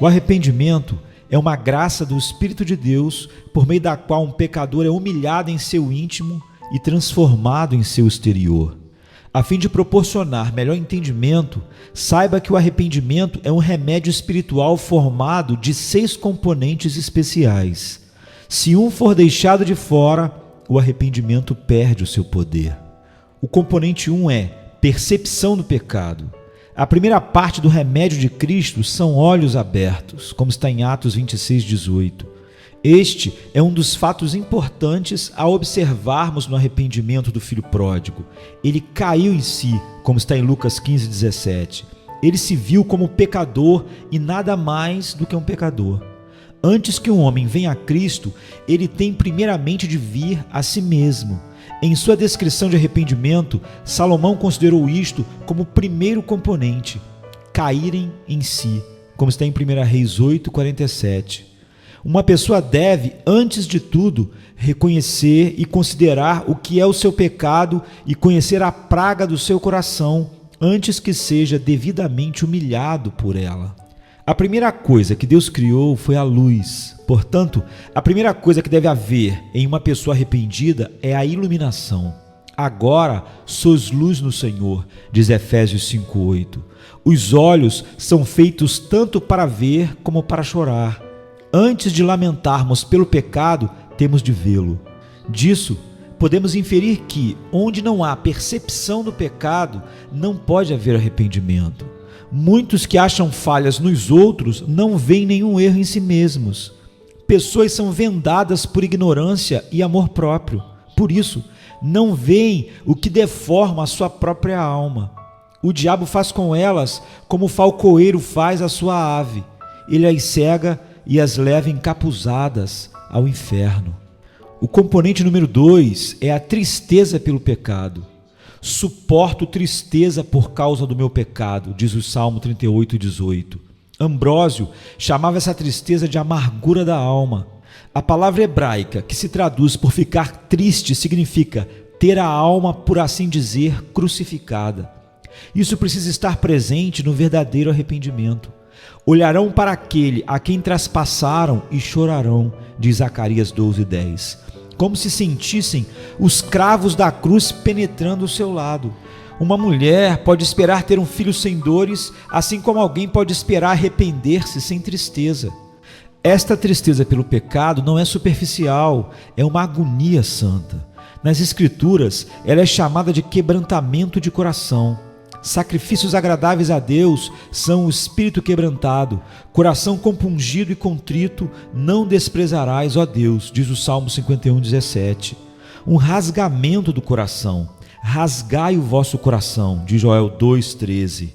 O arrependimento é uma graça do Espírito de Deus por meio da qual um pecador é humilhado em seu íntimo e transformado em seu exterior. A fim de proporcionar melhor entendimento, saiba que o arrependimento é um remédio espiritual formado de 6 componentes especiais. Se um for deixado de fora, o arrependimento perde o seu poder. O componente 1 é percepção do pecado. A primeira parte do remédio de Cristo são olhos abertos, como está em Atos 26:18. Este é um dos fatos importantes a observarmos no arrependimento do filho pródigo. Ele caiu em si, como está em Lucas 15:17. Ele se viu como pecador e nada mais do que um pecador. Antes que um homem venha a Cristo, ele tem primeiramente de vir a si mesmo. Em sua descrição de arrependimento, Salomão considerou isto como o primeiro componente, caírem em si, como está em 1 Reis 8:47. Uma pessoa deve, antes de tudo, reconhecer e considerar o que é o seu pecado e conhecer a praga do seu coração, antes que seja devidamente humilhado por ela. A primeira coisa que Deus criou foi a luz. Portanto, a primeira coisa que deve haver em uma pessoa arrependida é a iluminação. Agora sois luz no Senhor, diz Efésios 5:8. Os olhos são feitos tanto para ver como para chorar. Antes de lamentarmos pelo pecado, temos de vê-lo. Disso, podemos inferir que, onde não há percepção do pecado, não pode haver arrependimento. Muitos que acham falhas nos outros não veem nenhum erro em si mesmos. Pessoas são vendadas por ignorância e amor próprio. Por isso, não veem o que deforma a sua própria alma. O diabo faz com elas como o falcoeiro faz a sua ave. Ele as cega e as leva encapuzadas ao inferno. O componente número 2 é a tristeza pelo pecado. Suporto tristeza por causa do meu pecado, diz o Salmo 38:18. Ambrósio chamava essa tristeza de amargura da alma. A palavra hebraica que se traduz por ficar triste significa ter a alma, por assim dizer, crucificada. Isso precisa estar presente no verdadeiro arrependimento. Olharão para aquele a quem traspassaram e chorarão, diz Zacarias 12:10. Como se sentissem os cravos da cruz penetrando o seu lado. Uma mulher pode esperar ter um filho sem dores, assim como alguém pode esperar arrepender-se sem tristeza. Esta tristeza pelo pecado não é superficial, é uma agonia santa. Nas Escrituras, ela é chamada de quebrantamento de coração. Sacrifícios agradáveis a Deus são o espírito quebrantado, coração compungido e contrito, não desprezarás, ó Deus, diz o Salmo 51:17. Um rasgamento do coração, rasgai o vosso coração, diz Joel 2:13.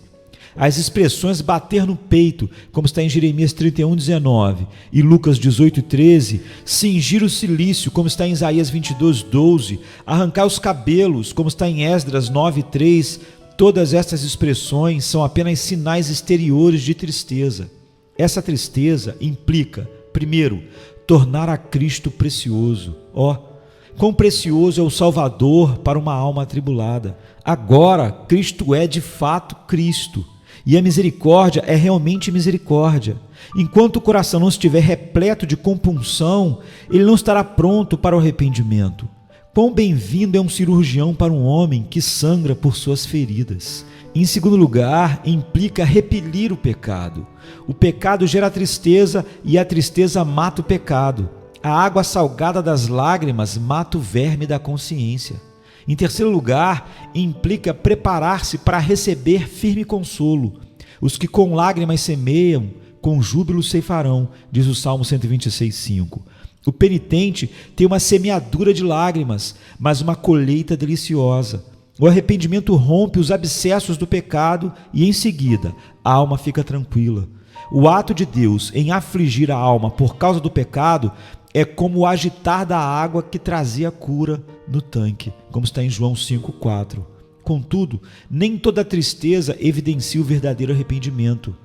As expressões bater no peito, como está em Jeremias 31:19 e Lucas 18:13, cingir o cilício, como está em Isaías 22:12, arrancar os cabelos, como está em Esdras 9:3, todas estas expressões são apenas sinais exteriores de tristeza. Essa tristeza implica, primeiro, tornar a Cristo precioso. Quão precioso é o Salvador para uma alma atribulada. Agora, Cristo é de fato Cristo, e a misericórdia é realmente misericórdia. Enquanto o coração não estiver repleto de compunção, ele não estará pronto para o arrependimento. Quão bem-vindo é um cirurgião para um homem que sangra por suas feridas. Em segundo lugar, implica repelir o pecado. O pecado gera tristeza e a tristeza mata o pecado. A água salgada das lágrimas mata o verme da consciência. Em terceiro lugar, implica preparar-se para receber firme consolo. Os que com lágrimas semeiam, com júbilo ceifarão, diz o Salmo 126:5. O penitente tem uma semeadura de lágrimas, mas uma colheita deliciosa. O arrependimento rompe os abscessos do pecado e, em seguida, a alma fica tranquila. O ato de Deus em afligir a alma por causa do pecado é como o agitar da água que trazia cura no tanque, como está em João 5:4. Contudo, nem toda tristeza evidencia o verdadeiro arrependimento.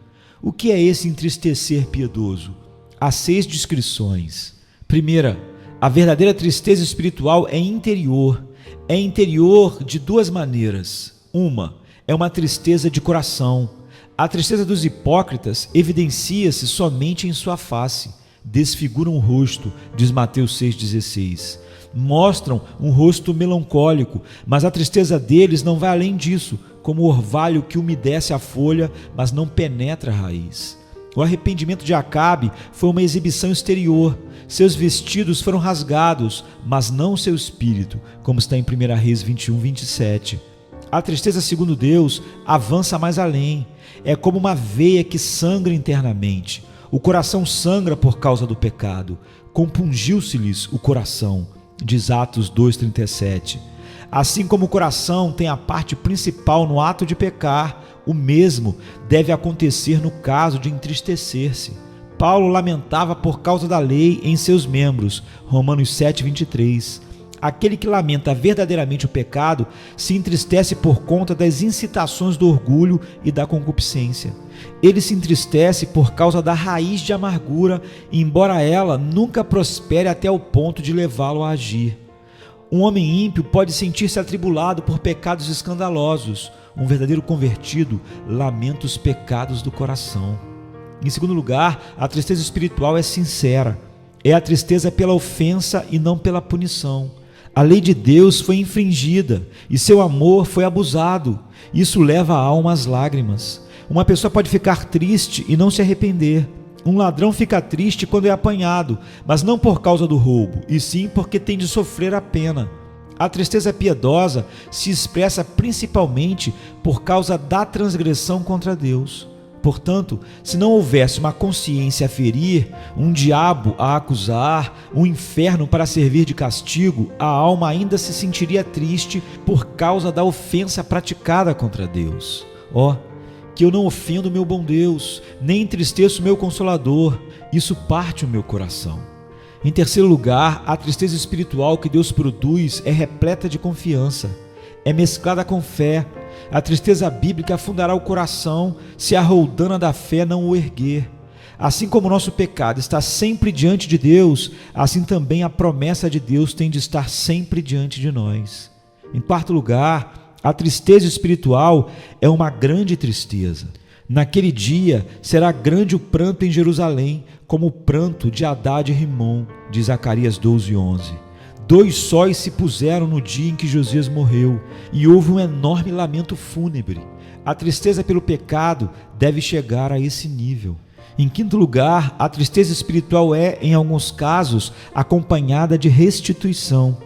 O que é esse entristecer piedoso? Há 6 descrições. Primeira, a verdadeira tristeza espiritual é interior. É interior de 2 maneiras. Uma é uma tristeza de coração. A tristeza dos hipócritas evidencia-se somente em sua face. Desfiguram o rosto, diz Mateus 6,16. Mostram um rosto melancólico, mas a tristeza deles não vai além disso, como o orvalho que umedece a folha, mas não penetra a raiz. O arrependimento de Acabe foi uma exibição exterior. Seus vestidos foram rasgados, mas não seu espírito, como está em 1 Reis 21:27. A tristeza, segundo Deus, avança mais além. É como uma veia que sangra internamente. O coração sangra por causa do pecado. Compungiu-se-lhes o coração, diz Atos 2,37. Assim como o coração tem a parte principal no ato de pecar, o mesmo deve acontecer no caso de entristecer-se. Paulo lamentava por causa da lei em seus membros, Romanos 7,23. Aquele que lamenta verdadeiramente o pecado se entristece por conta das incitações do orgulho e da concupiscência. Ele se entristece por causa da raiz de amargura, embora ela nunca prospere até o ponto de levá-lo a agir. Um homem ímpio pode sentir-se atribulado por pecados escandalosos. Um verdadeiro convertido lamenta os pecados do coração. Em segundo lugar, a tristeza espiritual é sincera. É a tristeza pela ofensa e não pela punição. A lei de Deus foi infringida e seu amor foi abusado. Isso leva a alma às lágrimas. Uma pessoa pode ficar triste e não se arrepender. Um ladrão fica triste quando é apanhado, mas não por causa do roubo, e sim porque tem de sofrer a pena. A tristeza piedosa se expressa principalmente por causa da transgressão contra Deus. Portanto, se não houvesse uma consciência a ferir, um diabo a acusar, um inferno para servir de castigo, a alma ainda se sentiria triste por causa da ofensa praticada contra Deus. Que eu não ofendo meu bom Deus, nem entristeço meu Consolador, isso parte o meu coração. Em terceiro lugar, a tristeza espiritual que Deus produz é repleta de confiança, é mesclada com fé. A tristeza bíblica afundará o coração se a roldana da fé não o erguer. Assim como o nosso pecado está sempre diante de Deus, assim também a promessa de Deus tem de estar sempre diante de nós. Em quarto lugar, a tristeza espiritual é uma grande tristeza. Naquele dia será grande o pranto em Jerusalém, como o pranto de Hadad e Rimom, de Zacarias 12:11. 2 sóis se puseram no dia em que Josias morreu, e houve um enorme lamento fúnebre. A tristeza pelo pecado deve chegar a esse nível. Em quinto lugar, a tristeza espiritual é, em alguns casos, acompanhada de restituição.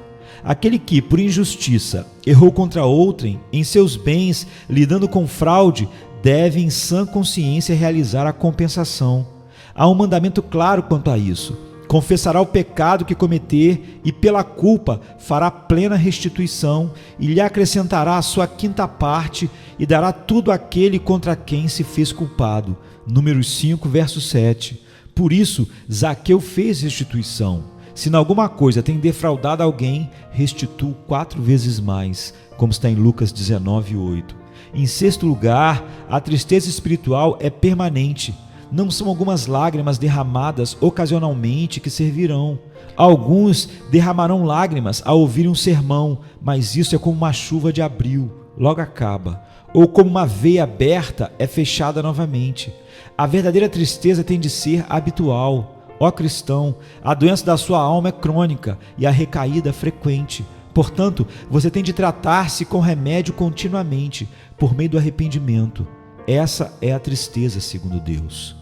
Aquele que, por injustiça, errou contra outrem, em seus bens, lidando com fraude, deve, em sã consciência, realizar a compensação. Há um mandamento claro quanto a isso. Confessará o pecado que cometer e, pela culpa, fará plena restituição e lhe acrescentará a sua quinta parte e dará tudo àquele contra quem se fez culpado. Números 5, verso 7. Por isso, Zaqueu fez restituição. Se em alguma coisa tem defraudado alguém, restitui 4 vezes mais, como está em Lucas 19:8. Em sexto lugar, a tristeza espiritual é permanente. Não são algumas lágrimas derramadas ocasionalmente que servirão. Alguns derramarão lágrimas ao ouvirem um sermão, mas isso é como uma chuva de abril, logo acaba. Ou como uma veia aberta é fechada novamente. A verdadeira tristeza tem de ser habitual. Ó cristão, a doença da sua alma é crônica e a recaída frequente. Portanto, você tem de tratar-se com remédio continuamente, por meio do arrependimento. Essa é a tristeza segundo Deus.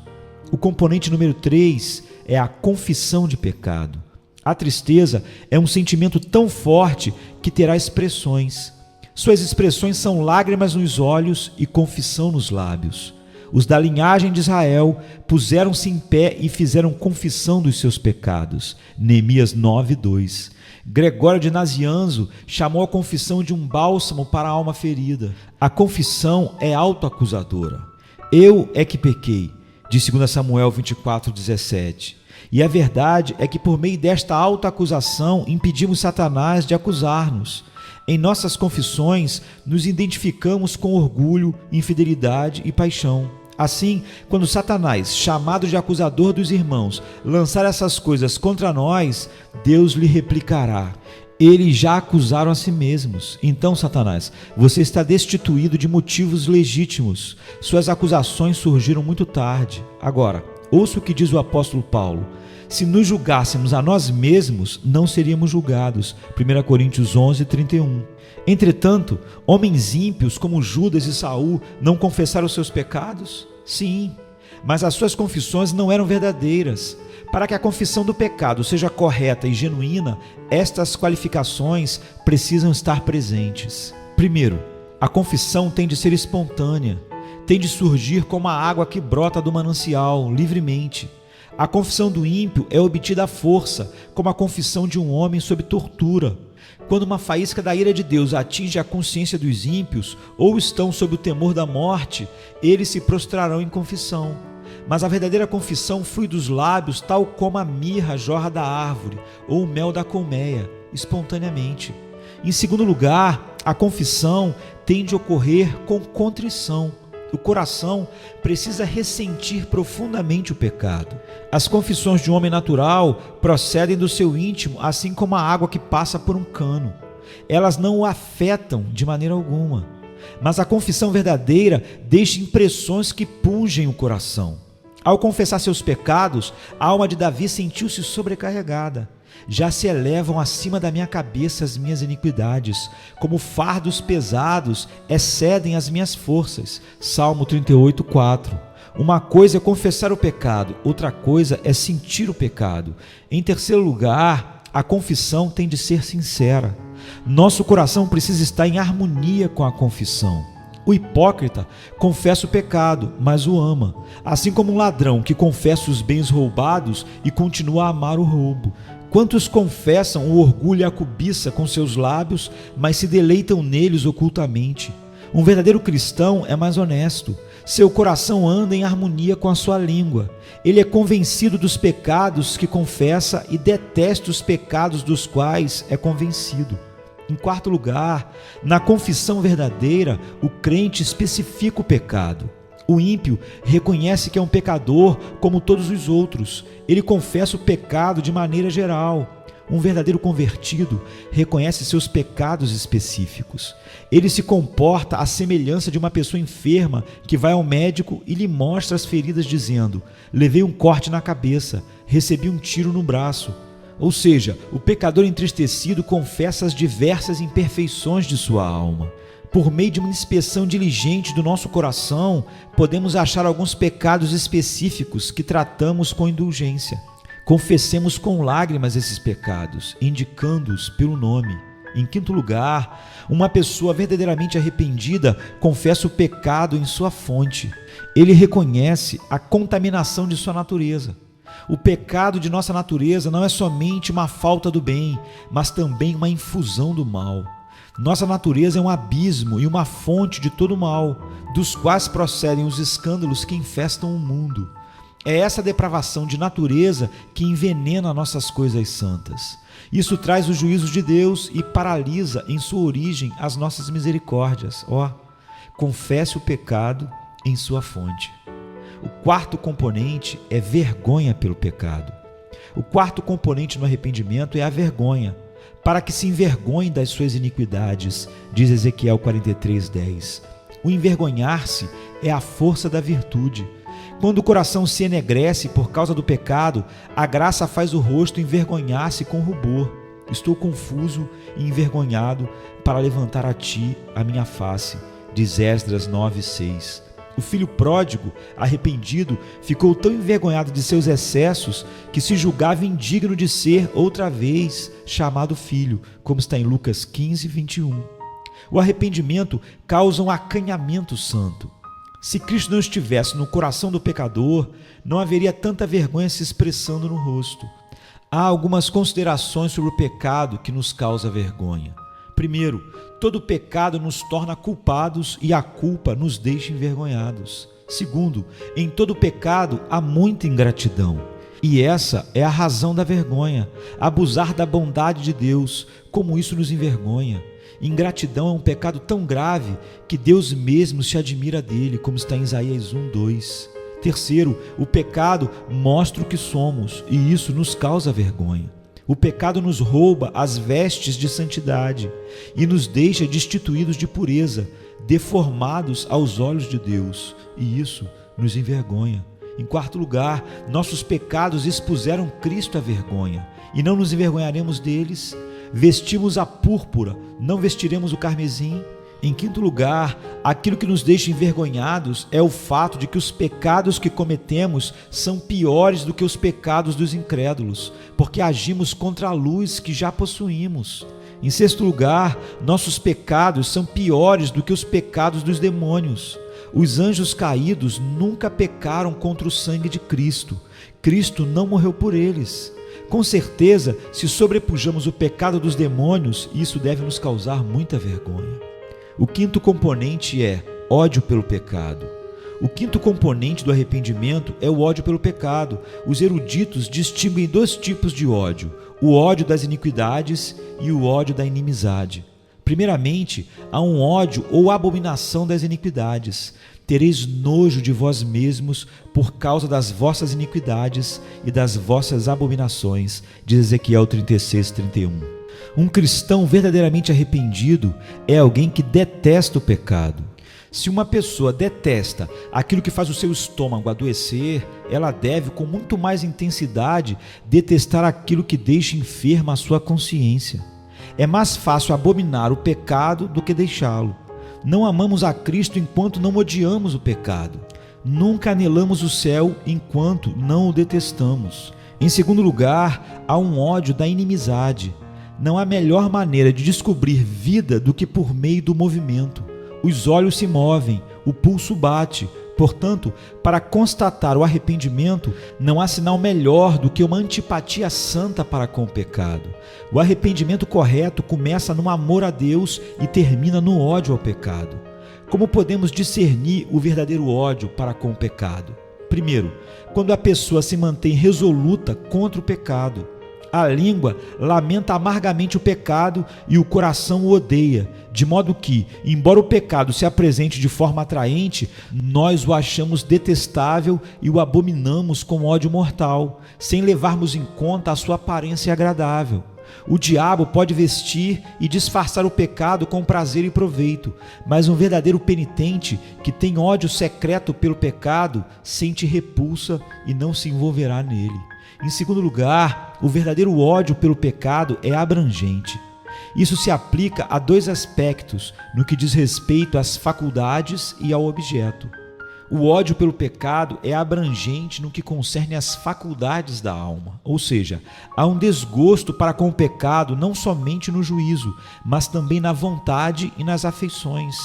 O componente número 3 é a confissão de pecado. A tristeza é um sentimento tão forte que terá expressões. Suas expressões são lágrimas nos olhos e confissão nos lábios. Os da linhagem de Israel puseram-se em pé e fizeram confissão dos seus pecados. Neemias 9:2. Gregório de Nazianzo chamou a confissão de um bálsamo para a alma ferida. A confissão é autoacusadora. Eu é que pequei, de 2 Samuel 24:17. E a verdade é que por meio desta autoacusação impedimos Satanás de acusar-nos. Em nossas confissões, nos identificamos com orgulho, infidelidade e paixão. Assim, quando Satanás, chamado de acusador dos irmãos, lançar essas coisas contra nós, Deus lhe replicará: Eles já acusaram a si mesmos. Então, Satanás, você está destituído de motivos legítimos. Suas acusações surgiram muito tarde. Agora, ouça o que diz o apóstolo Paulo. Se nos julgássemos a nós mesmos, não seríamos julgados. 1 Coríntios 11, 31. Entretanto, homens ímpios como Judas e Saul não confessaram seus pecados? Sim, mas as suas confissões não eram verdadeiras. Para que a confissão do pecado seja correta e genuína, estas qualificações precisam estar presentes. Primeiro, a confissão tem de ser espontânea, tem de surgir como a água que brota do manancial, livremente. A confissão do ímpio é obtida à força, como a confissão de um homem sob tortura. Quando uma faísca da ira de Deus atinge a consciência dos ímpios, ou estão sob o temor da morte, eles se prostrarão em confissão. Mas a verdadeira confissão flui dos lábios, tal como a mirra jorra da árvore, ou o mel da colmeia, espontaneamente. Em segundo lugar, a confissão tem de ocorrer com contrição. O coração precisa ressentir profundamente o pecado. As confissões de um homem natural procedem do seu íntimo, assim como a água que passa por um cano. Elas não o afetam de maneira alguma. Mas a confissão verdadeira deixa impressões que pungem o coração. Ao confessar seus pecados, a alma de Davi sentiu-se sobrecarregada. Já se elevam acima da minha cabeça as minhas iniquidades, como fardos pesados excedem as minhas forças. Salmo 38, 4. Uma coisa é confessar o pecado, outra coisa é sentir o pecado. Em terceiro lugar, a confissão tem de ser sincera. Nosso coração precisa estar em harmonia com a confissão. O hipócrita confessa o pecado, mas o ama, assim como um ladrão que confessa os bens roubados e continua a amar o roubo. Quantos confessam o orgulho e a cobiça com seus lábios, mas se deleitam neles ocultamente? Um verdadeiro cristão é mais honesto. Seu coração anda em harmonia com a sua língua. Ele é convencido dos pecados que confessa e detesta os pecados dos quais é convencido. Em quarto lugar, na confissão verdadeira, o crente especifica o pecado. O ímpio reconhece que é um pecador como todos os outros. Ele confessa o pecado de maneira geral. Um verdadeiro convertido reconhece seus pecados específicos. Ele se comporta à semelhança de uma pessoa enferma que vai ao médico e lhe mostra as feridas dizendo: levei um corte na cabeça, recebi um tiro no braço. Ou seja, o pecador entristecido confessa as diversas imperfeições de sua alma. Por meio de uma inspeção diligente do nosso coração, podemos achar alguns pecados específicos que tratamos com indulgência. Confessemos com lágrimas esses pecados, indicando-os pelo nome. Em quinto lugar, uma pessoa verdadeiramente arrependida confessa o pecado em sua fonte. Ele reconhece a contaminação de sua natureza. O pecado de nossa natureza não é somente uma falta do bem, mas também uma infusão do mal. Nossa natureza é um abismo e uma fonte de todo mal, dos quais procedem os escândalos que infestam o mundo. É essa depravação de natureza que envenena nossas coisas santas. Isso traz os juízos de Deus e paralisa em sua origem as nossas misericórdias. Confesse o pecado em sua fonte. O quarto componente é vergonha pelo pecado. O quarto componente no arrependimento é a vergonha, para que se envergonhe das suas iniquidades, diz Ezequiel 43:10. O envergonhar-se é a força da virtude. Quando o coração se enegrece por causa do pecado, a graça faz o rosto envergonhar-se com rubor. Estou confuso e envergonhado para levantar a ti a minha face, diz Esdras 9:6. O filho pródigo, arrependido, ficou tão envergonhado de seus excessos que se julgava indigno de ser outra vez chamado filho, como está em Lucas 15:21. O arrependimento causa um acanhamento santo. Se Cristo não estivesse no coração do pecador, não haveria tanta vergonha se expressando no rosto. Há algumas considerações sobre o pecado que nos causa vergonha. Primeiro, todo pecado nos torna culpados e a culpa nos deixa envergonhados. Segundo, em todo pecado há muita ingratidão. E essa é a razão da vergonha, abusar da bondade de Deus, como isso nos envergonha. Ingratidão é um pecado tão grave que Deus mesmo se admira dele, como está em Isaías 1:2. Terceiro, o pecado mostra o que somos e isso nos causa vergonha. O pecado nos rouba as vestes de santidade e nos deixa destituídos de pureza, deformados aos olhos de Deus, e isso nos envergonha. Em quarto lugar, nossos pecados expuseram Cristo à vergonha, e não nos envergonharemos deles. Vestimos a púrpura, não vestiremos o carmesim. Em quinto lugar, aquilo que nos deixa envergonhados é o fato de que os pecados que cometemos são piores do que os pecados dos incrédulos, porque agimos contra a luz que já possuímos. Em sexto lugar, nossos pecados são piores do que os pecados dos demônios. Os anjos caídos nunca pecaram contra o sangue de Cristo. Cristo não morreu por eles. Com certeza, se sobrepujamos o pecado dos demônios, isso deve nos causar muita vergonha. O quinto componente é ódio pelo pecado. O quinto componente do arrependimento é o ódio pelo pecado. Os eruditos distinguem dois tipos de ódio: o ódio das iniquidades e o ódio da inimizade. Primeiramente, há um ódio ou abominação das iniquidades. Tereis nojo de vós mesmos por causa das vossas iniquidades e das vossas abominações, diz Ezequiel 36:31. Um cristão verdadeiramente arrependido é alguém que detesta o pecado. Se uma pessoa detesta aquilo que faz o seu estômago adoecer, ela deve, com muito mais intensidade, detestar aquilo que deixa enferma a sua consciência. É mais fácil abominar o pecado do que deixá-lo. Não amamos a Cristo enquanto não odiamos o pecado. Nunca anelamos o céu enquanto não o detestamos. Em segundo lugar, há um ódio da inimizade. Não há melhor maneira de descobrir vida do que por meio do movimento. Os olhos se movem, o pulso bate. Portanto, para constatar o arrependimento, não há sinal melhor do que uma antipatia santa para com o pecado. O arrependimento correto começa no amor a Deus e termina no ódio ao pecado. Como podemos discernir o verdadeiro ódio para com o pecado? Primeiro, quando a pessoa se mantém resoluta contra o pecado. A língua lamenta amargamente o pecado e o coração o odeia, de modo que, embora o pecado se apresente de forma atraente, nós o achamos detestável e o abominamos com ódio mortal, sem levarmos em conta a sua aparência agradável. O diabo pode vestir e disfarçar o pecado com prazer e proveito, mas um verdadeiro penitente que tem ódio secreto pelo pecado sente repulsa e não se envolverá nele. Em segundo lugar, o verdadeiro ódio pelo pecado é abrangente. Isso se aplica a dois aspectos no que diz respeito às faculdades e ao objeto. O ódio pelo pecado é abrangente no que concerne às faculdades da alma, ou seja, há um desgosto para com o pecado não somente no juízo, mas também na vontade e nas afeições.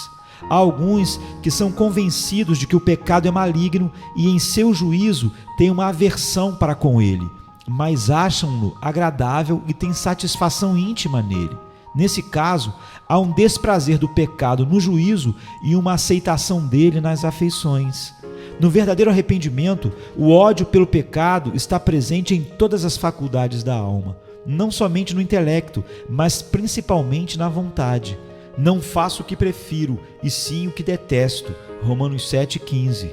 Há alguns que são convencidos de que o pecado é maligno e em seu juízo têm uma aversão para com ele, mas acham-no agradável e têm satisfação íntima nele. Nesse caso, há um desprazer do pecado no juízo e uma aceitação dele nas afeições. No verdadeiro arrependimento, o ódio pelo pecado está presente em todas as faculdades da alma, não somente no intelecto, mas principalmente na vontade. Não faço o que prefiro, e sim o que detesto. Romanos 7,15.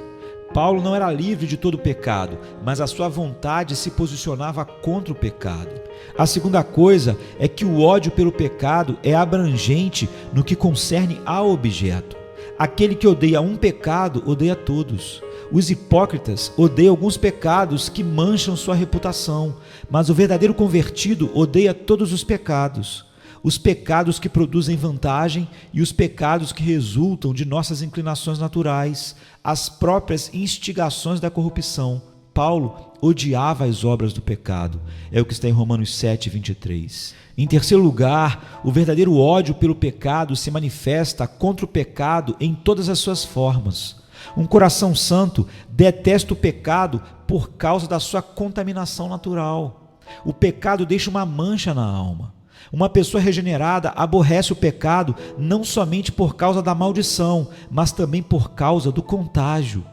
Paulo não era livre de todo pecado, mas a sua vontade se posicionava contra o pecado. A segunda coisa é que o ódio pelo pecado é abrangente no que concerne ao objeto. Aquele que odeia um pecado, odeia todos. Os hipócritas odeiam alguns pecados que mancham sua reputação, mas o verdadeiro convertido odeia todos os pecados. Os pecados que produzem vantagem e os pecados que resultam de nossas inclinações naturais, as próprias instigações da corrupção. Paulo odiava as obras do pecado, é o que está em Romanos 7:23. Em terceiro lugar, o verdadeiro ódio pelo pecado se manifesta contra o pecado em todas as suas formas. Um coração santo detesta o pecado por causa da sua contaminação natural. O pecado deixa uma mancha na alma. Uma pessoa regenerada aborrece o pecado não somente por causa da maldição, mas também por causa do contágio.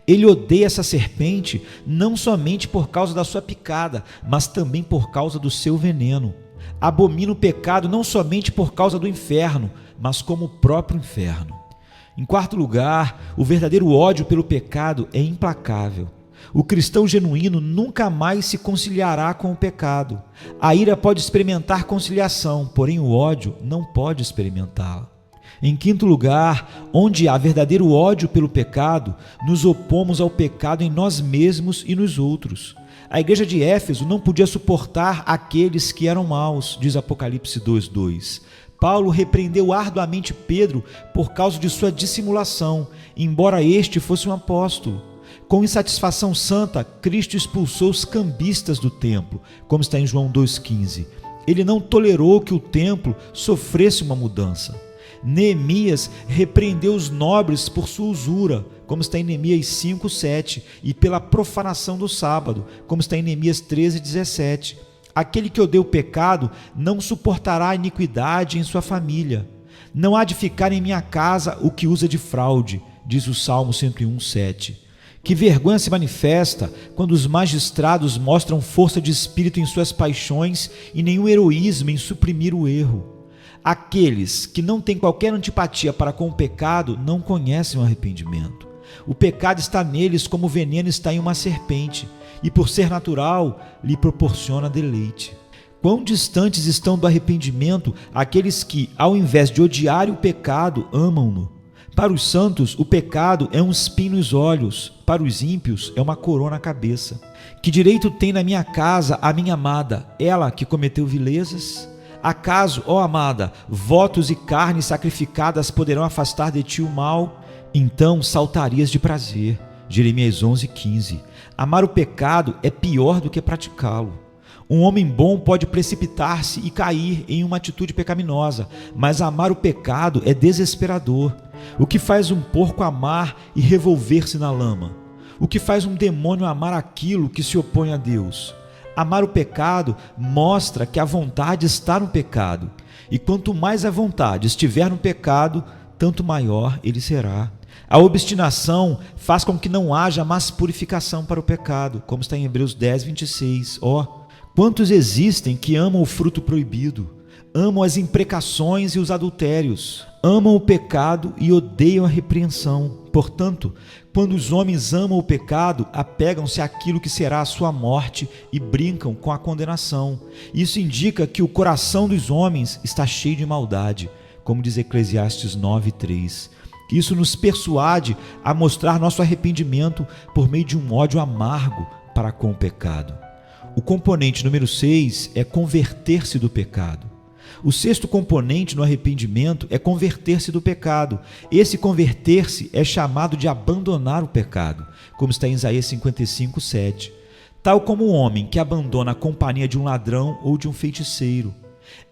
Ele odeia essa serpente não somente por causa da sua picada, mas também por causa do seu veneno. Abomina o pecado não somente por causa do inferno, mas como o próprio inferno. Em quarto lugar, o verdadeiro ódio pelo pecado é implacável. O cristão genuíno nunca mais se conciliará com o pecado. A ira pode experimentar conciliação, porém o ódio não pode experimentá-la. Em quinto lugar, onde há verdadeiro ódio pelo pecado, nos opomos ao pecado em nós mesmos e nos outros. A igreja de Éfeso não podia suportar aqueles que eram maus, diz Apocalipse 2:2. Paulo repreendeu arduamente Pedro por causa de sua dissimulação, embora este fosse um apóstolo. Com insatisfação santa, Cristo expulsou os cambistas do templo, como está em João 2,15. Ele não tolerou que o templo sofresse uma mudança. Neemias repreendeu os nobres por sua usura, como está em Neemias 5:7, e pela profanação do sábado, como está em Neemias 13:17. Aquele que odeia o pecado não suportará a iniquidade em sua família. Não há de ficar em minha casa o que usa de fraude, diz o Salmo 101:7. Que vergonha se manifesta quando os magistrados mostram força de espírito em suas paixões e nenhum heroísmo em suprimir o erro. Aqueles que não têm qualquer antipatia para com o pecado não conhecem o arrependimento. O pecado está neles como o veneno está em uma serpente, e por ser natural, lhe proporciona deleite. Quão distantes estão do arrependimento aqueles que, ao invés de odiarem o pecado, amam-no. Para os santos, o pecado é um espinho nos olhos, para os ímpios é uma coroa na cabeça. Que direito tem na minha casa a minha amada, ela que cometeu vilezas? Acaso, ó amada, votos e carnes sacrificadas poderão afastar de ti o mal? Então saltarias de prazer. Jeremias 11:15. Amar o pecado é pior do que praticá-lo. Um homem bom pode precipitar-se e cair em uma atitude pecaminosa, mas amar o pecado é desesperador. O que faz um porco amar e revolver-se na lama? O que faz um demônio amar aquilo que se opõe a Deus? Amar o pecado mostra que a vontade está no pecado, e quanto mais a vontade estiver no pecado, tanto maior ele será. A obstinação faz com que não haja mais purificação para o pecado, como está em Hebreus 10:26. Quantos existem que amam o fruto proibido, amam as imprecações e os adultérios, amam o pecado e odeiam a repreensão. Portanto, quando os homens amam o pecado, apegam-se àquilo que será a sua morte e brincam com a condenação. Isso indica que o coração dos homens está cheio de maldade, como diz Eclesiastes 9:3. Isso nos persuade a mostrar nosso arrependimento por meio de um ódio amargo para com o pecado. O componente número 6 é converter-se do pecado. O sexto componente no arrependimento é converter-se do pecado. Esse converter-se é chamado de abandonar o pecado, como está em Isaías 55:7. Tal como um homem que abandona a companhia de um ladrão ou de um feiticeiro.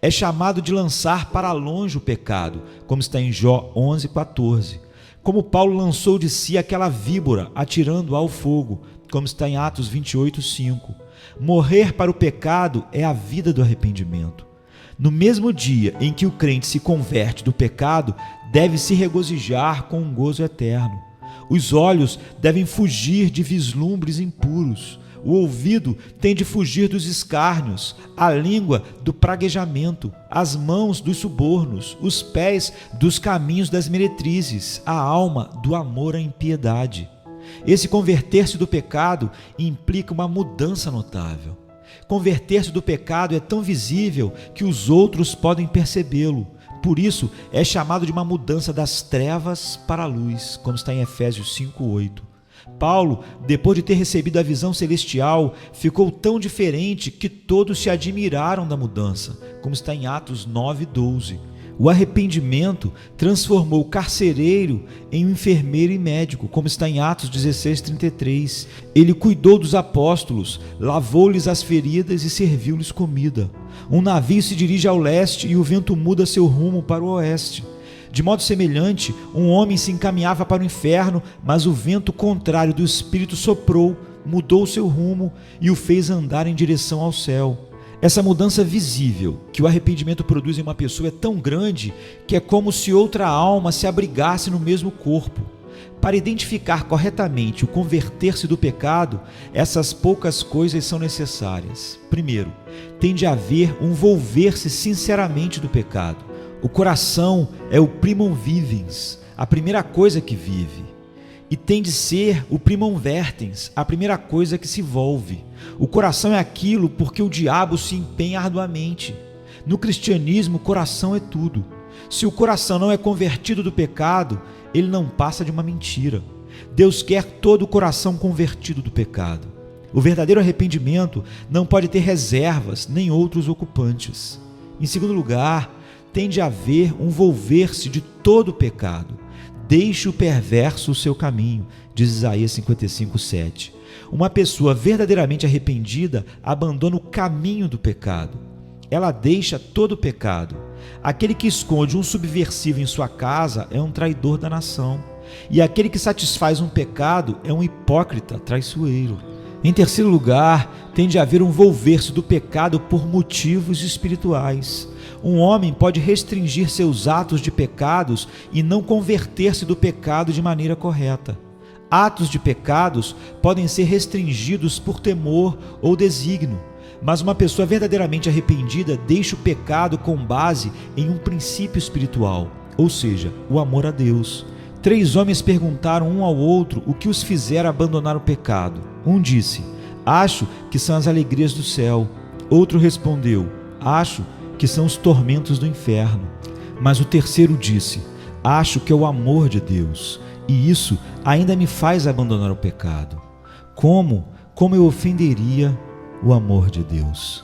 É chamado de lançar para longe o pecado, como está em Jó 11:14. Como Paulo lançou de si aquela víbora, atirando-a ao fogo, como está em Atos 28:5. Morrer para o pecado é a vida do arrependimento. No mesmo dia em que o crente se converte do pecado, deve se regozijar com um gozo eterno. Os olhos devem fugir de vislumbres impuros. O ouvido tem de fugir dos escárnios, a língua do praguejamento, as mãos dos subornos, os pés dos caminhos das meretrizes, a alma do amor à impiedade. Esse converter-se do pecado implica uma mudança notável. Converter-se do pecado é tão visível que os outros podem percebê-lo. Por isso, é chamado de uma mudança das trevas para a luz, como está em Efésios 5:8. Paulo, depois de ter recebido a visão celestial, ficou tão diferente que todos se admiraram da mudança, como está em Atos 9:12. O arrependimento transformou o carcereiro em um enfermeiro e médico, como está em Atos 16:33. Ele cuidou dos apóstolos, lavou-lhes as feridas e serviu-lhes comida. Um navio se dirige ao leste e o vento muda seu rumo para o oeste. De modo semelhante, um homem se encaminhava para o inferno, mas o vento contrário do Espírito soprou, mudou seu rumo e o fez andar em direção ao céu. Essa mudança visível que o arrependimento produz em uma pessoa é tão grande que é como se outra alma se abrigasse no mesmo corpo. Para identificar corretamente o converter-se do pecado, essas poucas coisas são necessárias. Primeiro, tem de haver um volver-se sinceramente do pecado. O coração é o primum vivens, a primeira coisa que vive. e tem de ser o primum vertens, a primeira coisa que se volve. O coração é aquilo porque o diabo se empenha arduamente. No cristianismo, o coração é tudo. Se o coração não é convertido do pecado, ele não passa de uma mentira. Deus quer todo o coração convertido do pecado. O verdadeiro arrependimento não pode ter reservas nem outros ocupantes. Em segundo lugar, tem de haver um volver-se de todo o pecado. Deixe o perverso o seu caminho, diz Isaías 55:7. Uma pessoa verdadeiramente arrependida abandona o caminho do pecado. Ela deixa todo o pecado. Aquele que esconde um subversivo em sua casa é um traidor da nação. E aquele que satisfaz um pecado é um hipócrita traiçoeiro. Em terceiro lugar, tem de haver um volver-se do pecado por motivos espirituais. Um homem pode restringir seus atos de pecados e não converter-se do pecado de maneira correta. Atos de pecados podem ser restringidos por temor ou desígnio, mas uma pessoa verdadeiramente arrependida deixa o pecado com base em um princípio espiritual, ou seja, o amor a Deus. 3 homens perguntaram um ao outro o que os fizera abandonar o pecado. Um disse: acho que são as alegrias do céu. Outro respondeu: acho que são os tormentos do inferno. Mas o terceiro disse: acho que é o amor de Deus, e isso ainda me faz abandonar o pecado. Como eu ofenderia o amor de Deus?